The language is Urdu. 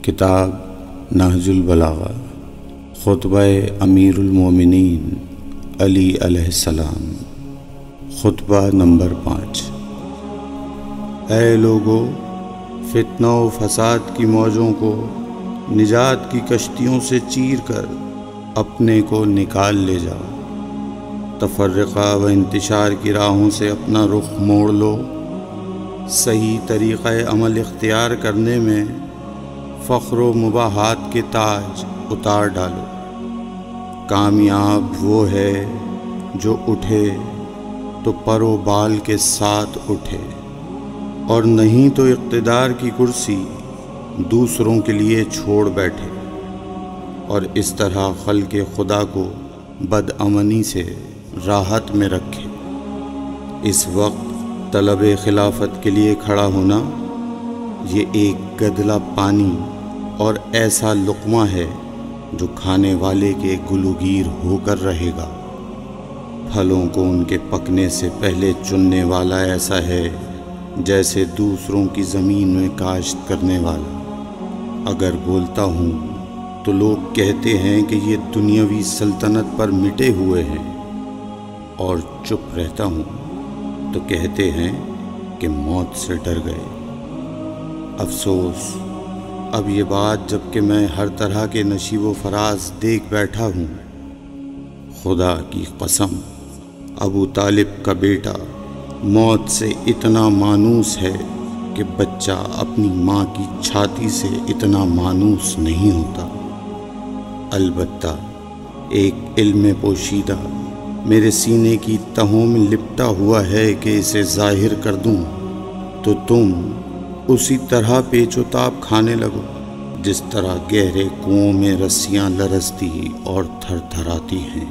کتاب نہج البلاغہ، خطبہ امیر المومنین علی علیہ السلام، خطبہ نمبر 5۔ اے لوگو، فتنہ و فساد کی موجوں کو نجات کی کشتیوں سے چیر کر اپنے کو نکال لے جاؤ، تفرقہ و انتشار کی راہوں سے اپنا رخ موڑ لو، صحیح طریقہ عمل اختیار کرنے میں فخر و مباحات کے تاج اتار ڈالو۔ کامیاب وہ ہے جو اٹھے تو پر و بال کے ساتھ اٹھے، اور نہیں تو اقتدار کی کرسی دوسروں کے لیے چھوڑ بیٹھے، اور اس طرح خلق خدا کو بدامنی سے راحت میں رکھے۔ اس وقت طلب خلافت کے لیے کھڑا ہونا یہ ایک گدلا پانی اور ایسا لقمہ ہے جو کھانے والے کے گلوگیر ہو کر رہے گا۔ پھلوں کو ان کے پکنے سے پہلے چننے والا ایسا ہے جیسے دوسروں کی زمین میں کاشت کرنے والا۔ اگر بولتا ہوں تو لوگ کہتے ہیں کہ یہ دنیاوی سلطنت پر مٹے ہوئے ہیں، اور چپ رہتا ہوں تو کہتے ہیں کہ موت سے ڈر گئے۔ افسوس، اب یہ بات جب کہ میں ہر طرح کے نشیب و فراز دیکھ بیٹھا ہوں۔ خدا کی قسم، ابو طالب کا بیٹا موت سے اتنا مانوس ہے کہ بچہ اپنی ماں کی چھاتی سے اتنا مانوس نہیں ہوتا۔ البتہ ایک علم پوشیدہ میرے سینے کی تہوں میں لپٹا ہوا ہے کہ اسے ظاہر کر دوں تو تم اسی طرح پیچ و تاب کھانے لگو جس طرح گہرے کنووں میں رسیاں لرزتی اور تھر تھراتی ہیں۔